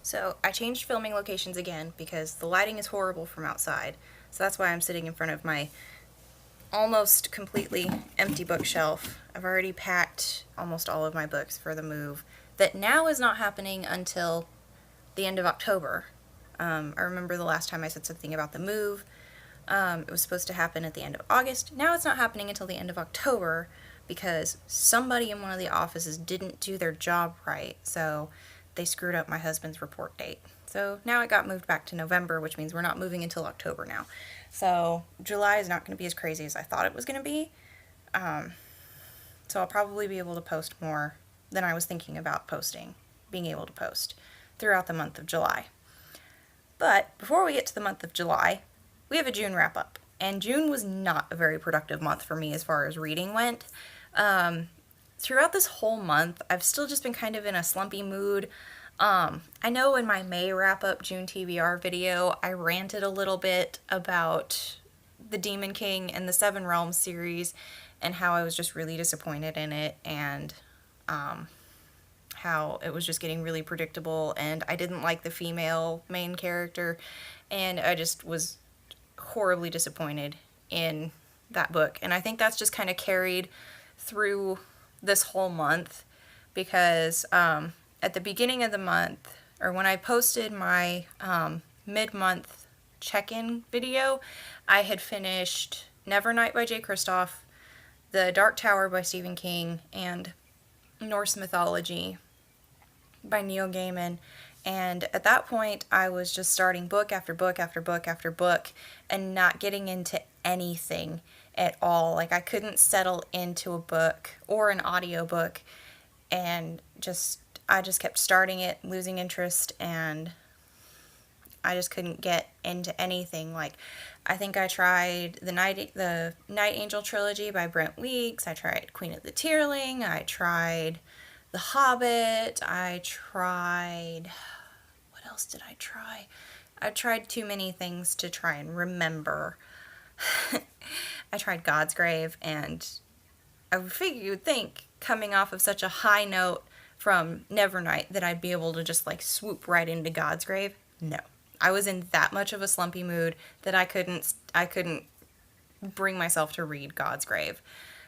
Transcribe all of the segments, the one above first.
So I changed filming locations again because the lighting is horrible from outside. So that's why I'm sitting in front of my almost completely empty bookshelf. I've already packed almost all of my books for the move. That now is not happening until the end of October. I remember the last time I said something about the move. It was supposed to happen at the end of August. Now it's not happening until the end of October because somebody in one of the offices didn't do their job right. So they screwed up my husband's report date. So now it got moved back to November, which means we're not moving until October now. So July is not going to be as crazy as I thought it was going to be. So I'll probably be able to post more than I was thinking about being able to post throughout the month of July. But before we get to the month of July, we have a June wrap up. And June was not a very productive month for me as far as reading went. Throughout this whole month, I've still just been kind of in a slumpy mood. I know in my May wrap up June TBR video, I ranted a little bit about the Demon King and the Seven Realms series and how I was just really disappointed in it and how it was just getting really predictable and I didn't like the female main character and I just was horribly disappointed in that book. And I think that's just kind of carried through this whole month because at the beginning of the month, or when I posted my mid-month check-in video, I had finished Nevernight by J. Kristoff, The Dark Tower by Stephen King, and Norse Mythology by Neil Gaiman. And at that point, I was just starting book after book after book after book and not getting into anything at all. Like, I couldn't settle into a book or an audiobook and I just kept starting it, losing interest, and I just couldn't get into anything. Like, I think I tried the Night Angel trilogy by Brent Weeks. I tried Queen of the Tearling. I tried The Hobbit. I tried... What else did I try? I tried too many things to try and remember. I tried God's Grave, and I would think, coming off of such a high note from Nevernight, that I'd be able to just like swoop right into God's Grave. No. I was in that much of a slumpy mood that I couldn't bring myself to read God's Grave.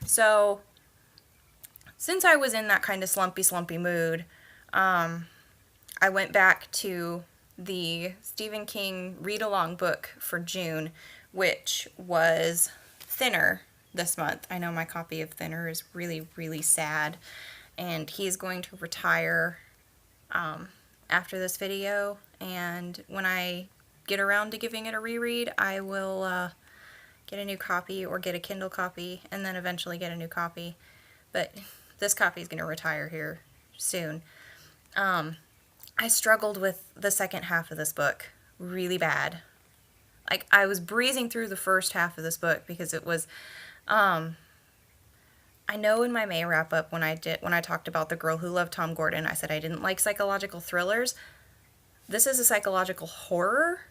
So, since I was in that kind of slumpy mood, I went back to the Stephen King read-along book for June, which was Thinner this month. I know my copy of Thinner is really, really sad, and he's going to retire after this video, and when I get around to giving it a reread, I will get a new copy or get a Kindle copy, and then eventually get a new copy, but this copy is going to retire here soon. I struggled with the second half of this book really bad. Like, I was breezing through the first half of this book because it was, I know in my May wrap-up when I talked about The Girl Who Loved Tom Gordon, I said I didn't like psychological thrillers. This is a psychological horror,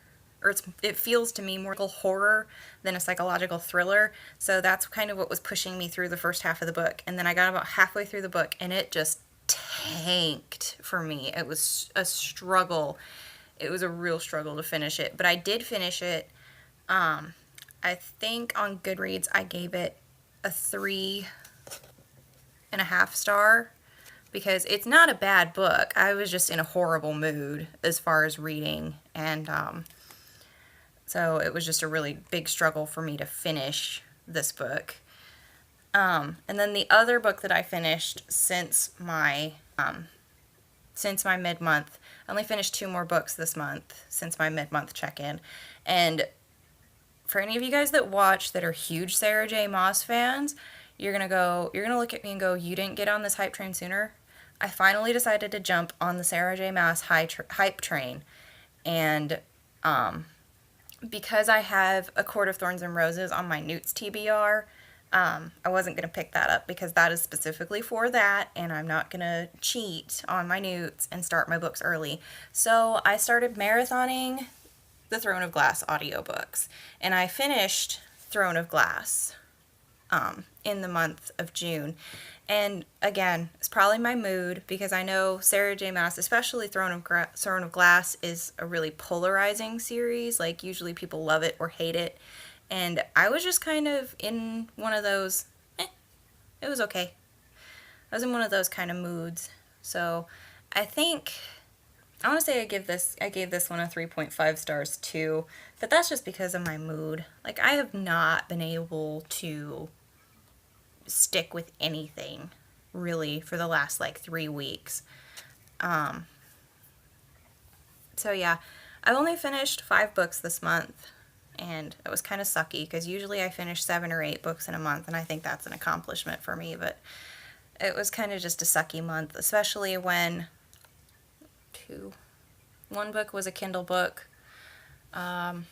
or it feels to me more horror than a psychological thriller, so that's kind of what was pushing me through the first half of the book. And then I got about halfway through the book, and it just tanked for me. It was a struggle. It was a real struggle to finish it, but I did finish it. I think on Goodreads I gave it a 3.5 star because it's not a bad book. I was just in a horrible mood as far as reading, and so it was just a really big struggle for me to finish this book. And then the other book that I finished since my mid-month, I only finished 2 more books this month since my mid-month check-in. And for any of you guys that watch that are huge Sarah J. Maas fans, you're gonna look at me and go, you didn't get on this hype train sooner? I finally decided to jump on the Sarah J. Maas hype train. And because I have A Court of Thorns and Roses on my Newts TBR, I wasn't going to pick that up because that is specifically for that, and I'm not going to cheat on my Newts and start my books early. So I started marathoning the Throne of Glass audiobooks, and I finished Throne of Glass in the month of June. And again, it's probably my mood, because I know Sarah J. Maas, especially Throne of Glass, is a really polarizing series. Like, usually people love it or hate it. And I was just kind of in one of those, it was okay. I was in one of those kind of moods. So I think, I want to say I gave this one a 3.5 stars too, but that's just because of my mood. Like, I have not been able to stick with anything really for the last like 3 weeks. So yeah, I've only finished 5 books this month, and it was kind of sucky because usually I finish 7 or 8 books in a month, and I think that's an accomplishment for me, but it was kind of just a sucky month, especially when one book was a Kindle book. Throne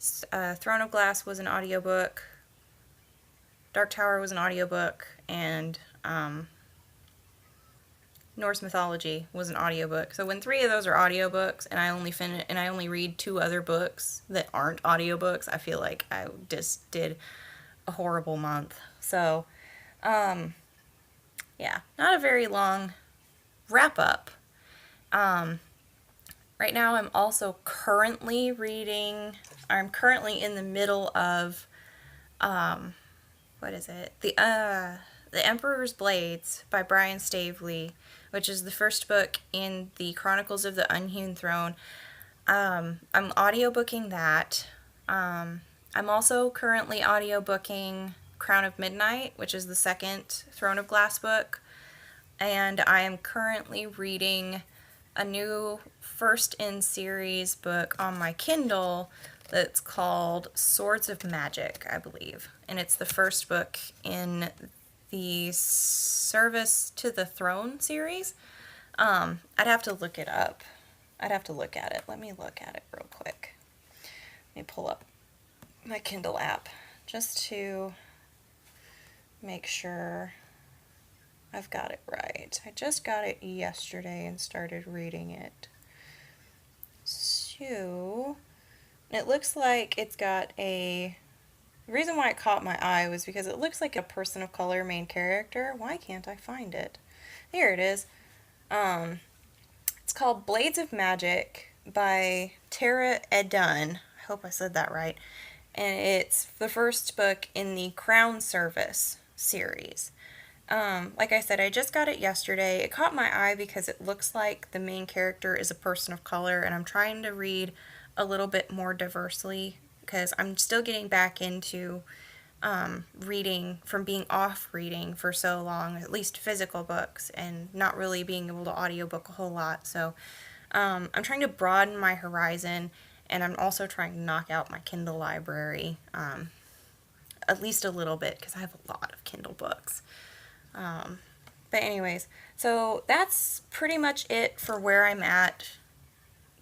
of Glass was an audiobook. Dark Tower was an audiobook, and Norse Mythology was an audiobook. So when 3 of those are audiobooks, and I only read 2 other books that aren't audiobooks, I feel like I just did a horrible month. So, yeah, not a very long wrap up. Right now I'm also currently in the middle of, what is it? The Emperor's Blades by Brian Staveley, which is the first book in the Chronicles of the Unhewn Throne. I'm audiobooking that. I'm also currently audiobooking Crown of Midnight, which is the second Throne of Glass book. And I am currently reading a new first-in-series book on my Kindle that's called Swords of Magic, I believe. And it's the first book in the Service to the Throne series. I'd have to look it up. I'd have to look at it. Let me look at it real quick. Let me pull up my Kindle app just to make sure I've got it right. I just got it yesterday and started reading it. So, it looks like it's got the reason why it caught my eye was because it looks like a person of color main character. Why can't I find it? Here it is. It's called Blades of Magic by Tara Edun. I hope I said that right. And it's the first book in the Crown Service series. Like I said, I just got it yesterday. It caught my eye because it looks like the main character is a person of color, and I'm trying to read a little bit more diversely because I'm still getting back into reading from being off reading for so long, at least physical books, and not really being able to audiobook a whole lot. So I'm trying to broaden my horizon, and I'm also trying to knock out my Kindle library at least a little bit because I have a lot of Kindle books. But anyways, so that's pretty much it for where I'm at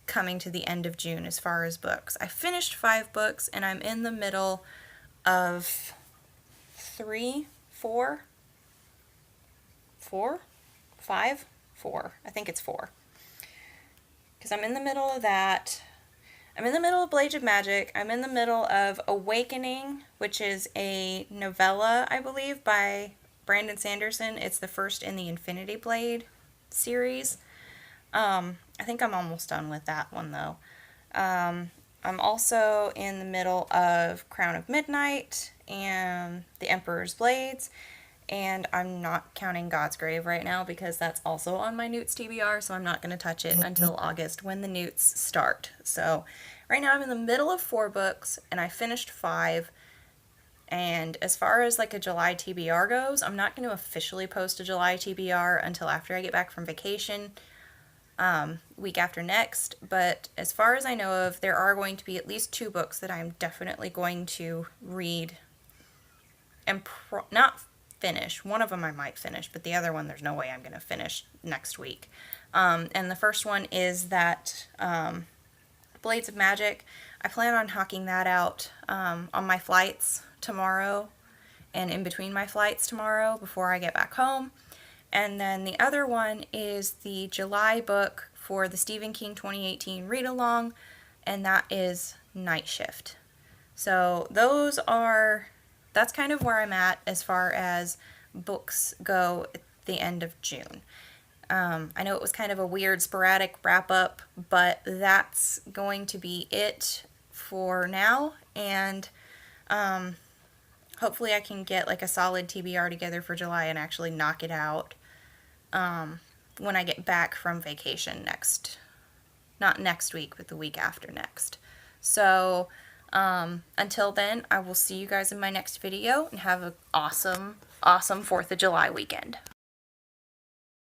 coming to the end of June as far as books. I finished 5 books, and I'm in the middle of 4. I think it's 4. Because I'm in the middle of that. I'm in the middle of Blades of Magic. I'm in the middle of Awakening, which is a novella, I believe, by Brandon Sanderson. It's the first in the Infinity Blade series. I think I'm almost done with that one, though. I'm also in the middle of Crown of Midnight and The Emperor's Blades, and I'm not counting God's Grave right now because that's also on my Newts TBR, so I'm not going to touch it until August when the Newts start. So right now I'm in the middle of 4 books, and I finished 5. And as far as like a July TBR goes, I'm not going to officially post a July TBR until after I get back from vacation, week after next. But as far as I know of, there are going to be at least 2 books that I'm definitely going to read and not finish. One of them I might finish, but the other one there's no way I'm going to finish next week. And the first one is that Blades of Magic. I plan on knocking that out on my flights tomorrow and in between my flights tomorrow before I get back home. And then the other one is the July book for the Stephen King 2018 read-along, and that is Night Shift. So those are that's kind of where I'm at as far as books go at the end of June. I know it was kind of a weird sporadic wrap up, but that's going to be it for now. And hopefully I can get like a solid TBR together for July and actually knock it out when I get back from vacation not next week, but the week after next. So until then, I will see you guys in my next video, and have an awesome, awesome 4th of July weekend.